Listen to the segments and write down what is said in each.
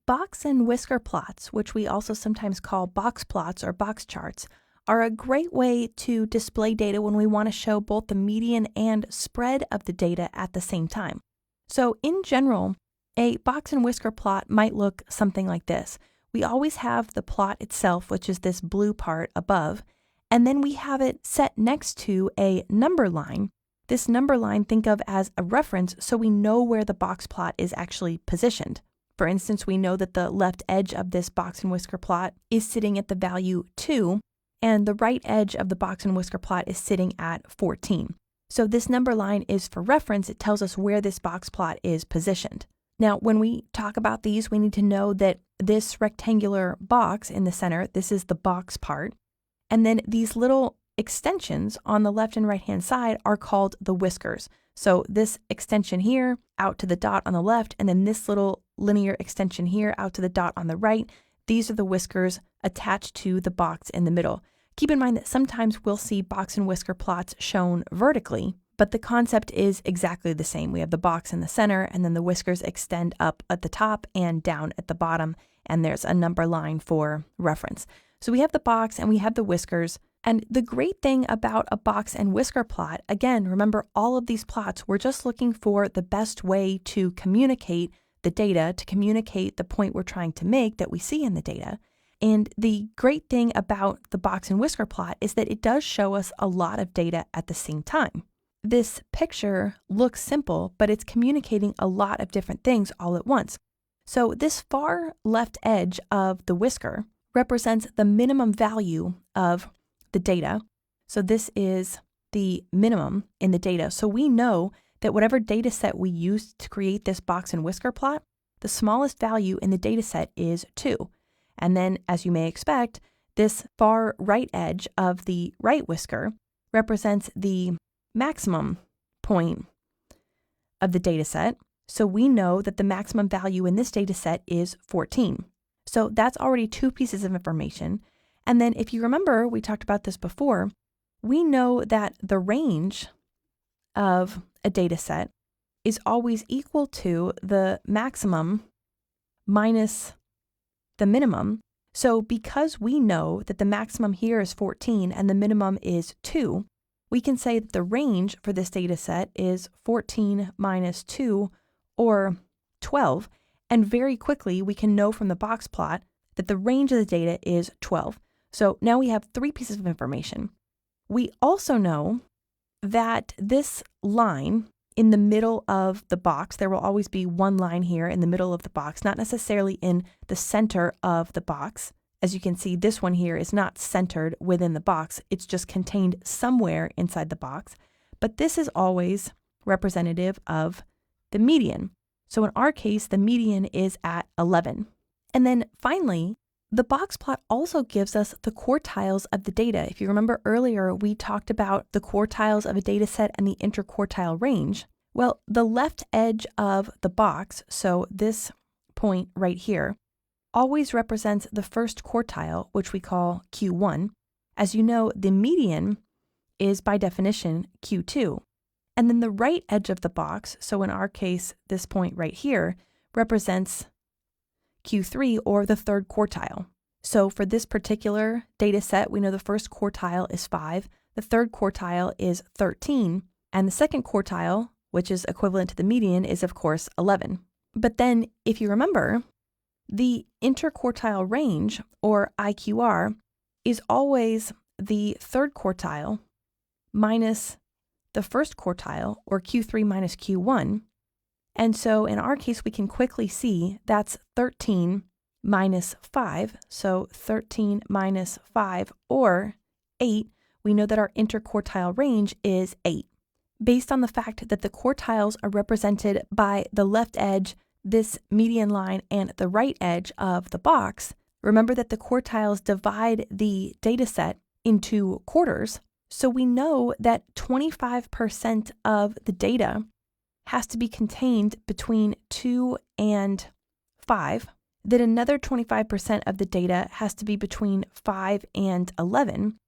Box and whisker plots, which we also sometimes call box plots or box charts, are a great way to display data when we want to show both the median and spread of the data at the same time. So in general, a box and whisker plot might look something like this. We always have the plot itself, which is this blue part above, and then we have it set next to a number line. This number line think of as a reference so we know where the box plot is actually positioned. For instance, we know that the left edge of this box and whisker plot is sitting at the value 2, and the right edge of the box and whisker plot is sitting at 14. So this number line is for reference. It tells us where this box plot is positioned. Now, when we talk about these, we need to know that this rectangular box in the center, this is the box part, and then these little extensions on the left and right hand side are called the whiskers. So this extension here out to the dot on the left, and then this little linear extension here out to the dot on the right, these are the whiskers attached to the box in the middle. Keep in mind that sometimes we'll see box and whisker plots shown vertically, but the concept is exactly the same. We have the box in the center, and then the whiskers extend up at the top and down at the bottom, and there's a number line for reference. So we have the box and we have the whiskers. And the great thing about a box and whisker plot, again, remember all of these plots, we're just looking for the best way to communicate the data, to communicate the point we're trying to make that we see in the data. And the great thing about the box and whisker plot is that it does show us a lot of data at the same time. This picture looks simple, but it's communicating a lot of different things all at once. So this far left edge of the whisker represents the minimum value of the data. So this is the minimum in the data. So we know that whatever data set we use to create this box and whisker plot, the smallest value in the data set is 2. And then, as you may expect, this far right edge of the right whisker represents the maximum point of the data set. So we know that the maximum value in this data set is 14. So that's already 2 pieces of information. And then if you remember, we talked about this before, we know that the range of a data set is always equal to the maximum minus the minimum. So because we know that the maximum here is 14 and the minimum is 2, we can say that the range for this data set is 14 minus 2, or 12. And very quickly, we can know from the box plot that the range of the data is 12. So now we have 3 pieces of information. We also know that this line in the middle of the box, there will always be one line here in the middle of the box, not necessarily in the center of the box. As you can see, this one here is not centered within the box. It's just contained somewhere inside the box. But this is always representative of the median. So in our case, the median is at 11. And then finally, the box plot also gives us the quartiles of the data. If you remember earlier, we talked about the quartiles of a data set and the interquartile range. Well, the left edge of the box, so this point right here, always represents the first quartile, which we call Q1. As you know, the median is by definition Q2. And then the right edge of the box, so in our case, this point right here, represents Q3, or the third quartile. So for this particular data set, we know the first quartile is 5, the third quartile is 13, and the second quartile, which is equivalent to the median, is of course 11. But then, if you remember, the interquartile range, or IQR, is always the third quartile minus the first quartile, or Q3 minus Q1. And so in our case, we can quickly see that's 13 minus 5. So 13 minus 5, or 8, we know that our interquartile range is 8. Based on the fact that the quartiles are represented by the left edge, this median line, and the right edge of the box, remember that the quartiles divide the data set into quarters. So we know that 25% of the data has to be contained between 2 and 5, that another 25% of the data has to be between 5 and 11,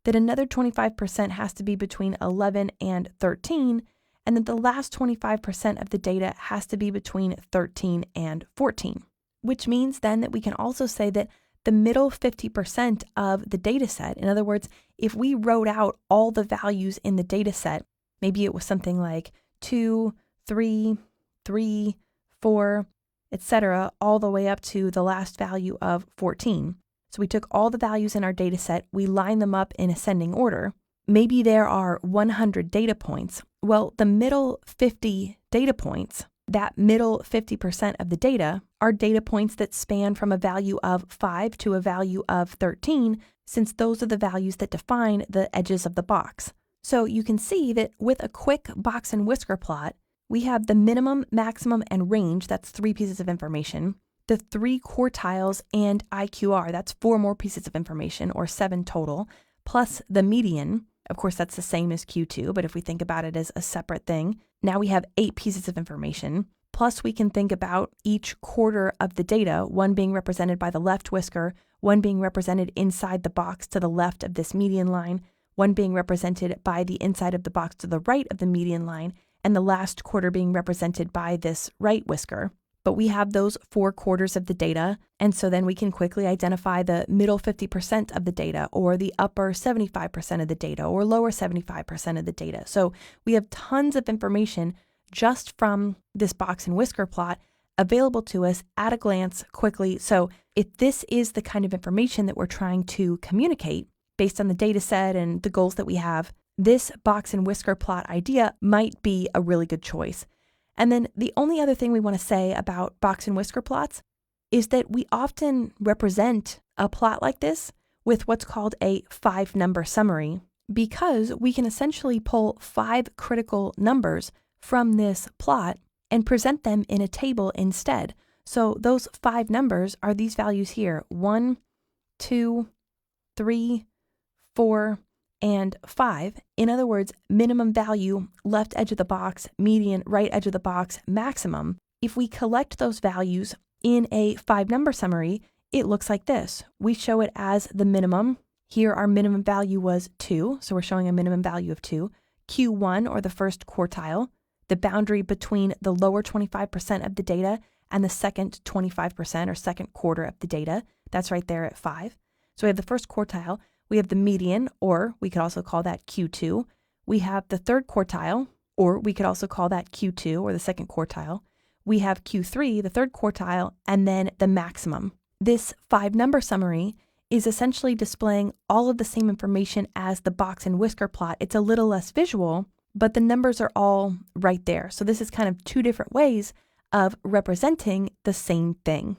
that another 25% has to be between 11 and 13, and that the last 25% of the data has to be between 13 and 14. which means then that we can also say that the middle 50% of the data set, in other words, if we wrote out all the values in the data set, maybe it was something like 2, 3, 3, 4, etc., all the way up to the last value of 14. So we took all the values in our data set, we lined them up in ascending order. Maybe there are 100 data points. Well, the middle 50 data points, that middle 50% of the data, are data points that span from a value of 5 to a value of 13, since those are the values that define the edges of the box. So you can see that with a quick box and whisker plot, we have the minimum, maximum, and range, that's 3 pieces of information, the 3 quartiles and IQR, that's 4 more pieces of information, or 7 total, plus the median. Of course, that's the same as Q2, but if we think about it as a separate thing, now we have 8 pieces of information. Plus, we can think about each quarter of the data, one being represented by the left whisker, one being represented inside the box to the left of this median line, one being represented by the inside of the box to the right of the median line, and the last quarter being represented by this right whisker. But we have those 4 quarters of the data, and so then we can quickly identify the middle 50% of the data, or the upper 75% of the data, or lower 75% of the data. So we have tons of information just from this box and whisker plot available to us at a glance quickly. So if this is the kind of information that we're trying to communicate based on the data set and the goals that we have, this box and whisker plot idea might be a really good choice. And then the only other thing we want to say about box and whisker plots is that we often represent a plot like this with what's called a 5-number summary, because we can essentially pull 5 critical numbers from this plot and present them in a table instead. So those 5 numbers are these values here: 1, 2, 3, 4, and 5. In other words, minimum value, left edge of the box, median, right edge of the box, maximum. If we collect those values in a 5-number summary, it looks like this. We show it as the minimum. Here our minimum value was 2, so we're showing a minimum value of 2. Q1, or the first quartile, the boundary between the lower 25% of the data and the second 25% or second quarter of the data. That's right there at 5. So we have the first quartile. We have the median, or we could also call that Q2. We have the third quartile, or we could also call that Q2, or the second quartile. We have Q3, the third quartile, and then the maximum. This 5-number summary is essentially displaying all of the same information as the box and whisker plot. It's a little less visual, but the numbers are all right there. So this is kind of 2 different ways of representing the same thing.